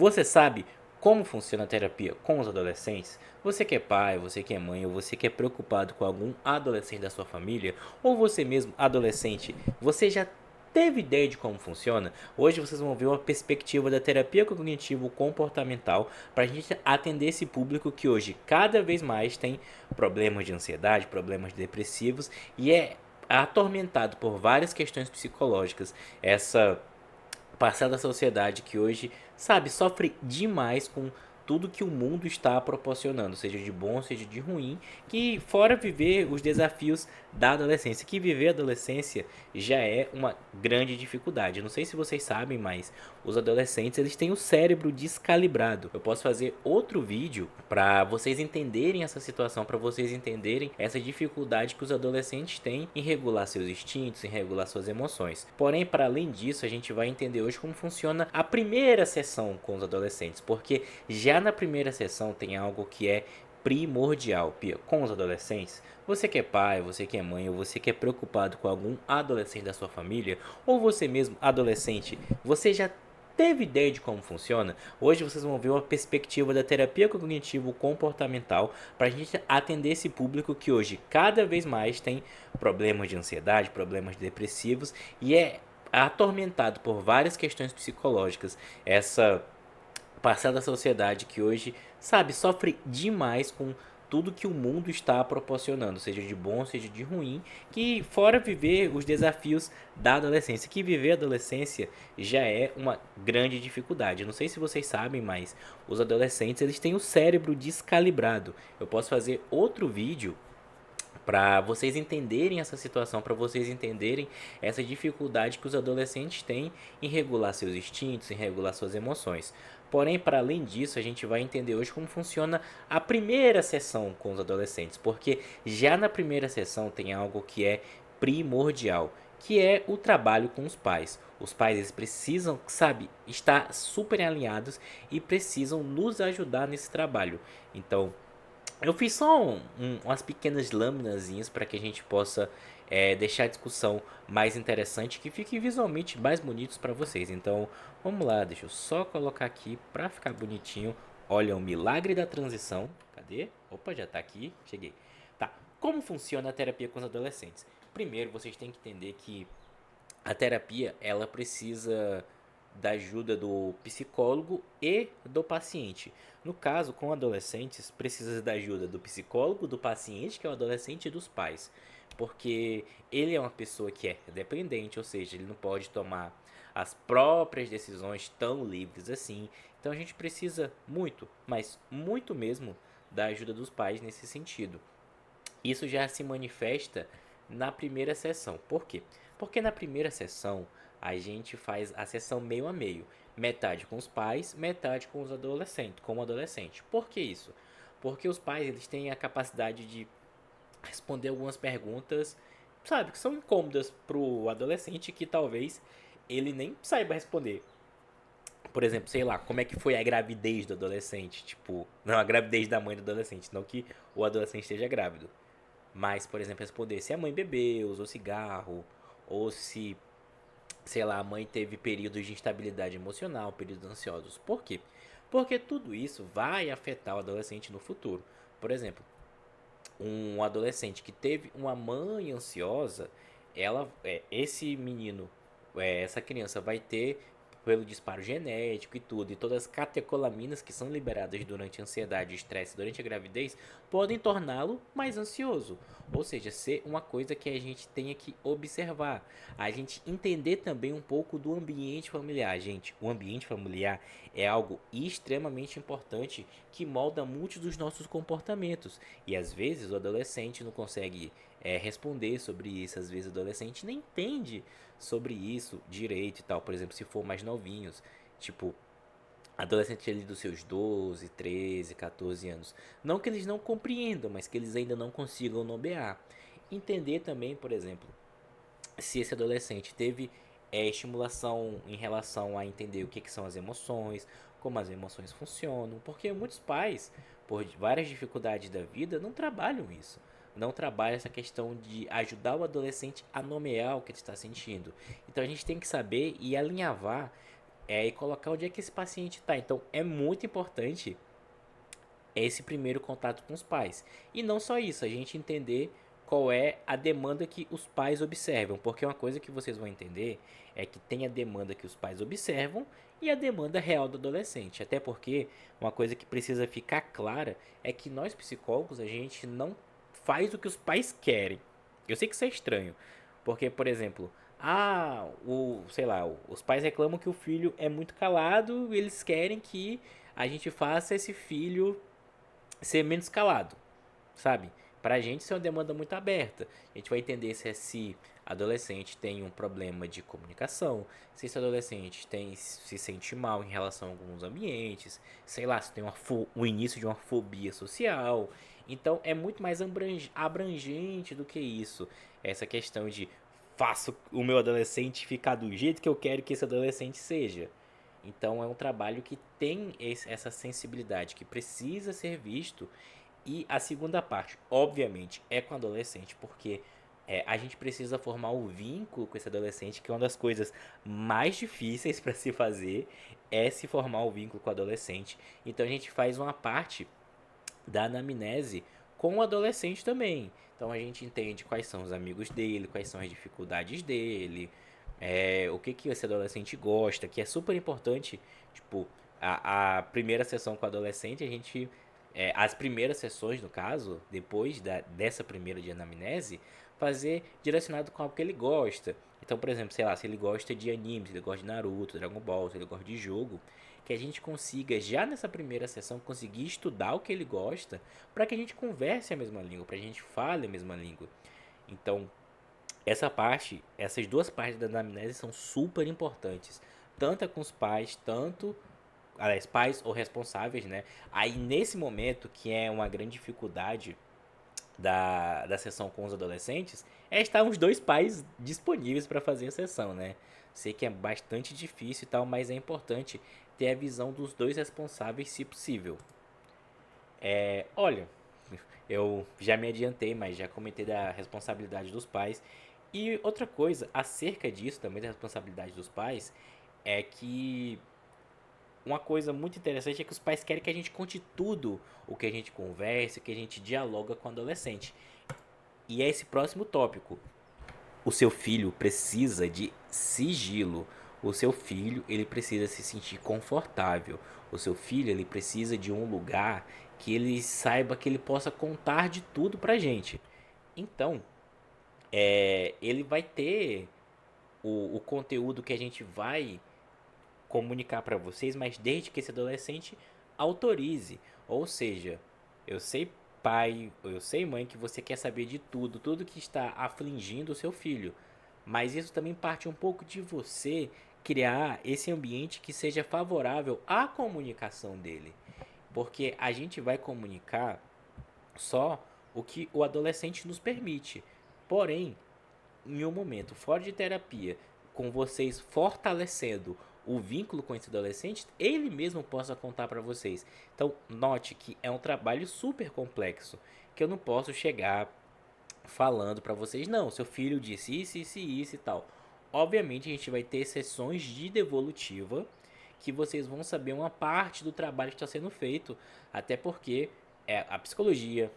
Você sabe como funciona a terapia com os adolescentes? Você que é pai, você que é mãe, ou você que é preocupado com algum adolescente da sua família, ou você mesmo adolescente, você já teve ideia de como funciona? Hoje vocês vão ver uma perspectiva da terapia cognitivo-comportamental para a gente atender esse público que hoje cada vez mais tem problemas de ansiedade, problemas depressivos e é atormentado por várias questões psicológicas. Essa parcela da sociedade que hoje, sabe, sofre demais com tudo que o mundo está proporcionando, seja de bom, seja de ruim, que fora viver os desafios da adolescência, que viver a adolescência já é uma grande dificuldade. Não sei se vocês sabem, mas os adolescentes eles têm o cérebro descalibrado. Eu posso fazer outro vídeo para vocês entenderem essa situação, para vocês entenderem essa dificuldade que os adolescentes têm em regular seus instintos, em regular suas emoções. Porém, para além disso, a gente vai entender hoje como funciona a primeira sessão com os adolescentes, porque já na primeira sessão tem algo que é primordial, Pia, com os adolescentes. Você que é pai, você que é mãe, ou você que é preocupado com algum adolescente da sua família, ou você mesmo adolescente, você já teve ideia de como funciona? Hoje vocês vão ver uma perspectiva da terapia cognitivo-comportamental para a gente atender esse público que hoje cada vez mais tem problemas de ansiedade, problemas depressivos e é atormentado por várias questões psicológicas. Essa parcela da sociedade que hoje, sabe, sofre demais com tudo que o mundo está proporcionando, seja de bom, seja de ruim, que fora viver os desafios da adolescência, que viver a adolescência já é uma grande dificuldade. Eu não sei se vocês sabem, mas os adolescentes eles têm o cérebro descalibrado. Eu posso fazer outro vídeo para vocês entenderem essa situação, para vocês entenderem essa dificuldade que os adolescentes têm em regular seus instintos, em regular suas emoções. Porém, para além disso, a gente vai entender hoje como funciona a primeira sessão com os adolescentes, porque já na primeira sessão tem algo que é primordial, que é o trabalho com os pais. Os pais eles precisam, sabe, estar super alinhados e precisam nos ajudar nesse trabalho. Então, eu fiz só umas pequenas laminazinhas para que a gente possa deixar a discussão mais interessante, que fique visualmente mais bonitos para vocês. Então, vamos lá, deixa eu só colocar aqui para ficar bonitinho. Olha, o milagre da transição. Cadê? Opa, já tá aqui. Cheguei. Tá. Como funciona a terapia com os adolescentes? Primeiro, vocês têm que entender que a terapia ela precisa da ajuda do psicólogo e do paciente. No caso, com adolescentes, precisa da ajuda do psicólogo, do paciente, que é o adolescente, e dos pais. Porque ele é uma pessoa que é dependente, ou seja, ele não pode tomar as próprias decisões tão livres assim. Então a gente precisa muito, mas muito mesmo, da ajuda dos pais nesse sentido. Isso já se manifesta na primeira sessão. Por quê? Porque na primeira sessão a gente faz a sessão meio a meio, metade com os pais, metade com os adolescentes, como adolescente. Por que isso? Porque os pais eles têm a capacidade de responder algumas perguntas, sabe, que são incômodas pro adolescente que talvez ele nem saiba responder. Por exemplo, sei lá, como é que foi a gravidez do adolescente? Tipo, não a gravidez da mãe do adolescente, não que o adolescente esteja grávido. Mas, por exemplo, responder se a mãe bebeu, usou cigarro, ou se, sei lá, a mãe teve períodos de instabilidade emocional, períodos ansiosos. Por quê? Porque tudo isso vai afetar o adolescente no futuro. Por exemplo, um adolescente que teve uma mãe ansiosa, esse menino, essa criança vai ter pelo disparo genético e tudo, e todas as catecolaminas que são liberadas durante a ansiedade e estresse durante a gravidez podem torná-lo mais ansioso. Ou seja, ser uma coisa que a gente tenha que observar. A gente entender também um pouco do ambiente familiar. Gente, o ambiente familiar é algo extremamente importante que molda muitos dos nossos comportamentos. E às vezes o adolescente não consegue responder sobre isso, às vezes o adolescente nem entende sobre isso direito e tal. Por exemplo, se for mais novinhos, tipo, adolescente ali dos seus 12, 13, 14 anos. Não que eles não compreendam, mas que eles ainda não consigam nomear. Entender também, por exemplo, se esse adolescente teve estimulação em relação a entender o que são as emoções, como as emoções funcionam, porque muitos pais, por várias dificuldades da vida, não trabalham isso. Não trabalham essa questão de ajudar o adolescente a nomear o que ele está sentindo. Então a gente tem que saber e alinhavar e colocar onde é que esse paciente está. Então é muito importante esse primeiro contato com os pais. E não só isso, a gente entender qual é a demanda que os pais observam, porque uma coisa que vocês vão entender é que tem a demanda que os pais observam e a demanda real do adolescente. Até porque uma coisa que precisa ficar clara é que nós psicólogos a gente não faz o que os pais querem. Eu sei que isso é estranho, porque por exemplo, sei lá, os pais reclamam que o filho é muito calado e eles querem que a gente faça esse filho ser menos calado, sabe? Pra gente isso é uma demanda muito aberta. A gente vai entender se adolescente tem um problema de comunicação, se esse adolescente se sente mal em relação a alguns ambientes, sei lá, se tem o início de uma fobia social. Então é muito mais abrangente do que isso. Essa questão de faço o meu adolescente ficar do jeito que eu quero que esse adolescente seja. Então é um trabalho que tem essa sensibilidade, que precisa ser visto. E a segunda parte, obviamente, é com o adolescente, porque a gente precisa formar o vínculo com esse adolescente, que é uma das coisas mais difíceis para se fazer, é se formar o vínculo com o adolescente. Então a gente faz uma parte da anamnese com o adolescente também. Então a gente entende quais são os amigos dele, quais são as dificuldades dele, o que que esse adolescente gosta, que é super importante. Tipo, a primeira sessão com o adolescente, a gente. As primeiras sessões, no caso, depois dessa primeira de anamnese, fazer direcionado com algo que ele gosta. Então, por exemplo, sei lá, se ele gosta de anime, se ele gosta de Naruto, Dragon Ball, se ele gosta de jogo, que a gente consiga, já nessa primeira sessão, conseguir estudar o que ele gosta, para que a gente converse a mesma língua, para a gente fale a mesma língua. Então, essas duas partes da anamnese são super importantes, tanto com os pais, tanto, aliás, pais ou responsáveis, né? Aí nesse momento, que é uma grande dificuldade da sessão com os adolescentes, é estar os dois pais disponíveis para fazer a sessão, né? Sei que é bastante difícil e tal, mas é importante ter a visão dos dois responsáveis, se possível. Olha, eu já me adiantei, mas já comentei da responsabilidade dos pais. E outra coisa, acerca disso, também da responsabilidade dos pais, é que uma coisa muito interessante é que os pais querem que a gente conte tudo o que a gente conversa, que a gente dialoga com o adolescente. E é esse próximo tópico. O seu filho precisa de sigilo. O seu filho, ele precisa se sentir confortável. O seu filho, ele precisa de um lugar que ele saiba que ele possa contar de tudo pra gente. Então, ele vai ter o conteúdo que a gente vai comunicar para vocês, mas desde que esse adolescente autorize. Ou seja, eu sei, pai, eu sei, mãe, que você quer saber de tudo, tudo que está afligindo o seu filho. Mas isso também parte um pouco de você criar esse ambiente que seja favorável à comunicação dele. Porque a gente vai comunicar só o que o adolescente nos permite. Porém, em um momento fora de terapia, com vocês fortalecendo o vínculo com esse adolescente, ele mesmo possa contar para vocês. Então, note que é um trabalho super complexo, que eu não posso chegar falando para vocês, não, seu filho disse isso, isso e isso e tal. Obviamente, a gente vai ter sessões de devolutiva que vocês vão saber uma parte do trabalho que está sendo feito, até porque a psicologia,